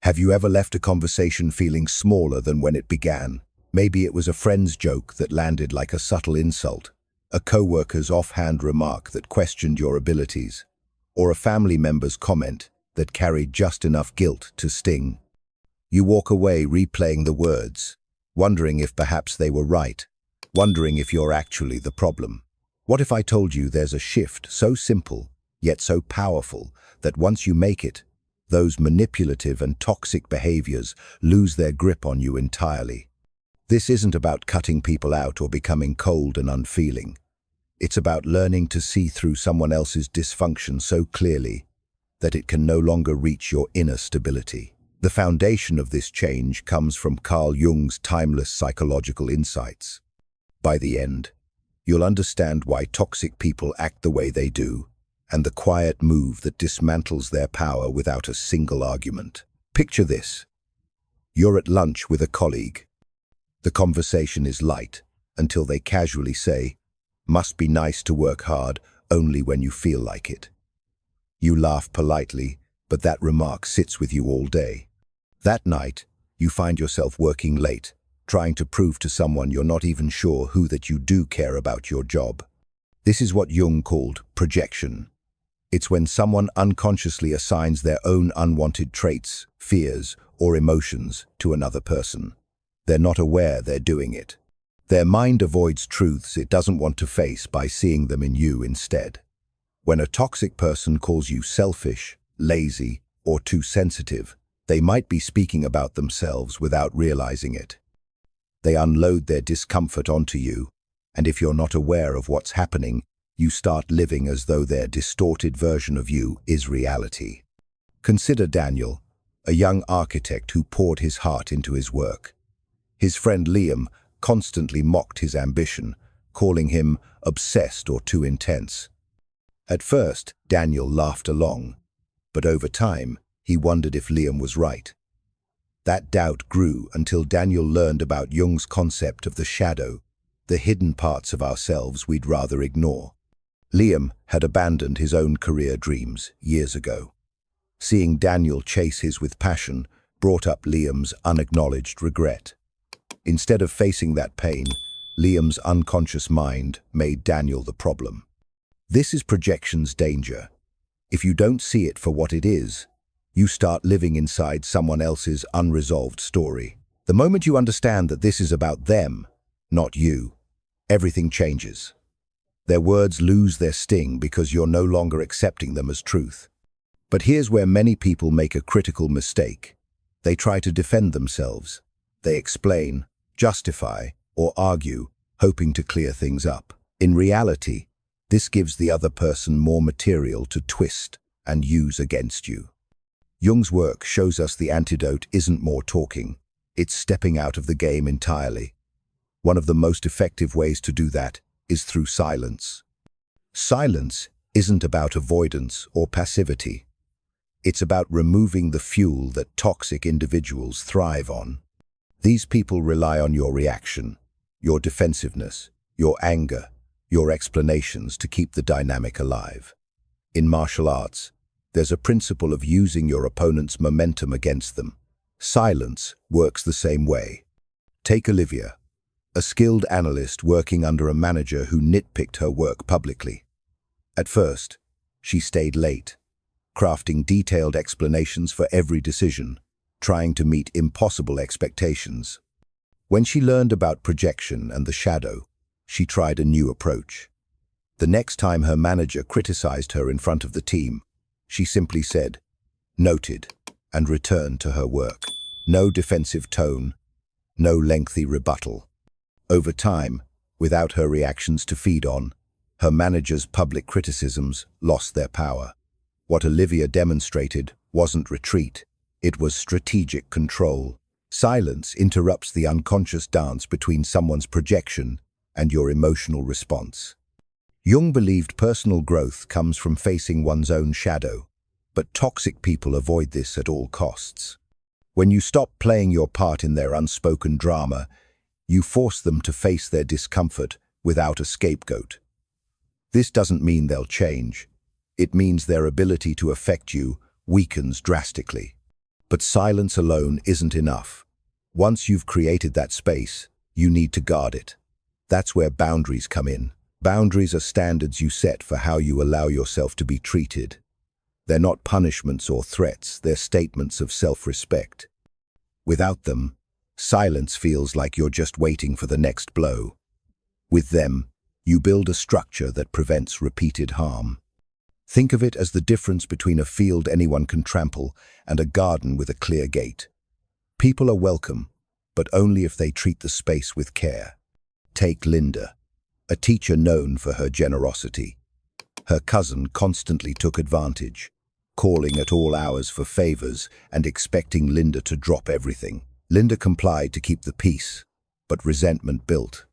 Have you ever left a conversation feeling smaller than when it began? Maybe it was a friend's joke that landed like a subtle insult, a coworker's offhand remark that questioned your abilities, or a family member's comment that carried just enough guilt to sting. You walk away replaying the words, wondering if perhaps they were right, wondering if you're actually the problem. What if I told you there's a shift so simple, yet so powerful, that once you make it, those manipulative and toxic behaviors lose their grip on you entirely? This isn't about cutting people out or becoming cold and unfeeling. It's about learning to see through someone else's dysfunction so clearly that it can no longer reach your inner stability. The foundation of this change comes from Carl Jung's timeless psychological insights. By the end, you'll understand why toxic people act the way they do, and the quiet move that dismantles their power without a single argument. Picture this. You're at lunch with a colleague. The conversation is light until they casually say, "Must be nice to work hard only when you feel like it." You laugh politely, but that remark sits with you all day. That night, you find yourself working late, trying to prove to someone you're not even sure who that you do care about your job. This is what Jung called projection. It's when someone unconsciously assigns their own unwanted traits, fears, or emotions to another person. They're not aware they're doing it. Their mind avoids truths it doesn't want to face by seeing them in you instead. When a toxic person calls you selfish, lazy, or too sensitive, they might be speaking about themselves without realizing it. They unload their discomfort onto you, and if you're not aware of what's happening, you start living as though their distorted version of you is reality. Consider Daniel, a young architect who poured his heart into his work. His friend Liam constantly mocked his ambition, calling him obsessed or too intense. At first, Daniel laughed along, but over time, he wondered if Liam was right. That doubt grew until Daniel learned about Jung's concept of the shadow, the hidden parts of ourselves we'd rather ignore. Liam had abandoned his own career dreams years ago. Seeing Daniel chase his with passion brought up Liam's unacknowledged regret. Instead of facing that pain, Liam's unconscious mind made Daniel the problem. This is projection's danger. If you don't see it for what it is, you start living inside someone else's unresolved story. The moment you understand that this is about them, not you, everything changes. Their words lose their sting because you're no longer accepting them as truth. But here's where many people make a critical mistake. They try to defend themselves. They explain, justify, or argue, hoping to clear things up. In reality, this gives the other person more material to twist and use against you. Jung's work shows us the antidote isn't more talking, it's stepping out of the game entirely. One of the most effective ways to do that is through silence. Silence isn't about avoidance or passivity. It's about removing the fuel that toxic individuals thrive on. These people rely on your reaction, your defensiveness, your anger, your explanations to keep the dynamic alive. In martial arts, there's a principle of using your opponent's momentum against them. Silence works the same way. Take Olivia, a skilled analyst working under a manager who nitpicked her work publicly. At first, she stayed late, crafting detailed explanations for every decision, trying to meet impossible expectations. When she learned about projection and the shadow, she tried a new approach. The next time her manager criticized her in front of the team, she simply said, "Noted," and returned to her work. No defensive tone, no lengthy rebuttal. Over time, without her reactions to feed on, her manager's public criticisms lost their power. What Olivia demonstrated wasn't retreat, it was strategic control. Silence interrupts the unconscious dance between someone's projection and your emotional response. Jung believed personal growth comes from facing one's own shadow, but toxic people avoid this at all costs. When you stop playing your part in their unspoken drama, you force them to face their discomfort without a scapegoat. This doesn't mean they'll change. It means their ability to affect you weakens drastically. But silence alone isn't enough. Once you've created that space, you need to guard it. That's where boundaries come in. Boundaries are standards you set for how you allow yourself to be treated. They're not punishments or threats, they're statements of self-respect. Without them, silence feels like you're just waiting for the next blow. With them, you build a structure that prevents repeated harm. Think of it as the difference between a field anyone can trample and a garden with a clear gate. People are welcome, but only if they treat the space with care. Take Linda, a teacher known for her generosity. Her cousin constantly took advantage, calling at all hours for favors and expecting Linda to drop everything. Linda complied to keep the peace, but resentment built.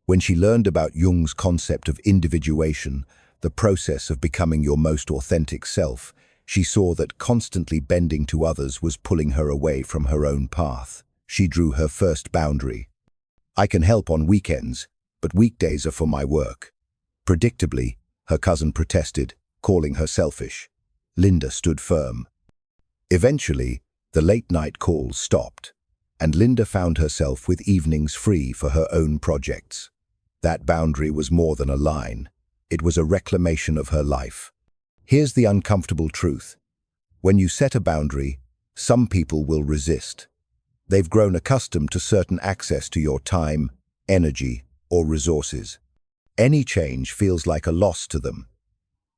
When she learned about Jung's concept of individuation, the process of becoming your most authentic self, she saw that constantly bending to others was pulling her away from her own path. She drew her first boundary. I can help on weekends, but weekdays are for my work. Predictably, her cousin protested, calling her selfish. Linda stood firm. Eventually, the late-night calls stopped, and Linda found herself with evenings free for her own projects. That boundary was more than a line. It was a reclamation of her life. Here's the uncomfortable truth. When you set a boundary, some people will resist. They've grown accustomed to certain access to your time, energy, or resources. Any change feels like a loss to them.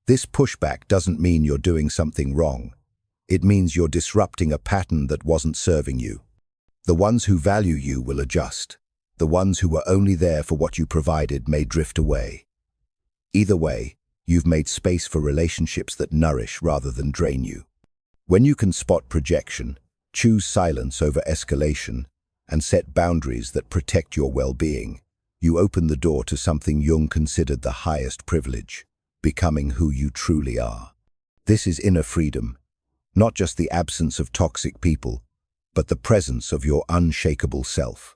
This pushback doesn't mean you're doing something wrong. It means you're disrupting a pattern that wasn't serving you. The ones who value you will adjust. The ones who were only there for what you provided may drift away. Either way, you've made space for relationships that nourish rather than drain you. When you can spot projection, choose silence over escalation, and set boundaries that protect your well-being, you open the door to something Jung considered the highest privilege, becoming who you truly are. This is inner freedom, not just the absence of toxic people, but the presence of your unshakable self.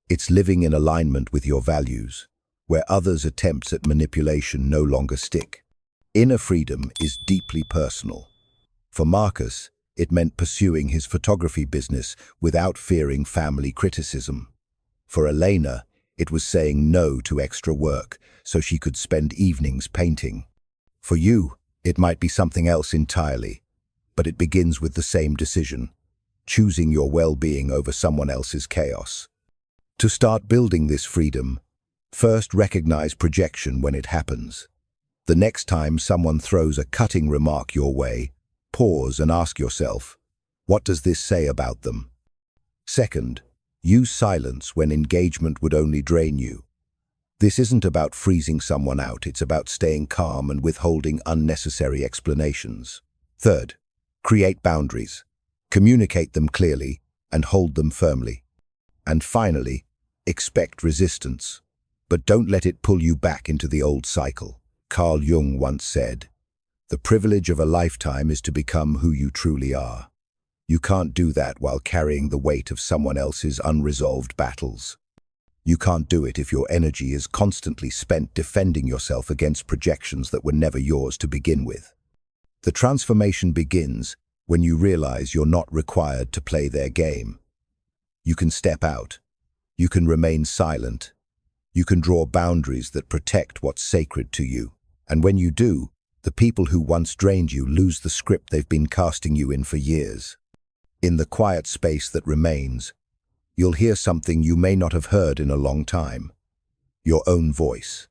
It's living in alignment with your values, where others' attempts at manipulation no longer stick. Inner freedom is deeply personal. For Marcus, it meant pursuing his photography business without fearing family criticism. For Elena, it was saying no to extra work so she could spend evenings painting. For you, it might be something else entirely, but it begins with the same decision, choosing your well-being over someone else's chaos. To start building this freedom, first recognize projection when it happens. The next time someone throws a cutting remark your way, pause and ask yourself, what does this say about them? Second, use silence when engagement would only drain you. This isn't about freezing someone out, it's about staying calm and withholding unnecessary explanations. Third, create boundaries. Communicate them clearly and hold them firmly. And finally, expect resistance. But don't let it pull you back into the old cycle. Carl Jung once said, "The privilege of a lifetime is to become who you truly are." You can't do that while carrying the weight of someone else's unresolved battles. You can't do it if your energy is constantly spent defending yourself against projections that were never yours to begin with. The transformation begins when you realize you're not required to play their game. You can step out. You can remain silent. You can draw boundaries that protect what's sacred to you. And when you do, the people who once drained you lose the script they've been casting you in for years. In the quiet space that remains, you'll hear something you may not have heard in a long time. Your own voice.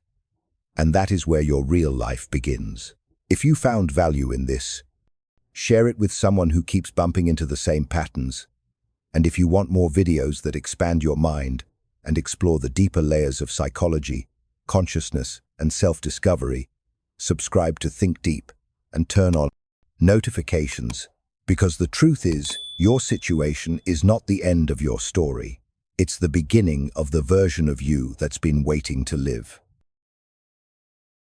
And that is where your real life begins. If you found value in this, share it with someone who keeps bumping into the same patterns. And if you want more videos that expand your mind and explore the deeper layers of psychology, consciousness, and self-discovery, subscribe to Think Deep and turn on notifications, because the truth is, your situation is not the end of your story. It's the beginning of the version of you that's been waiting to live.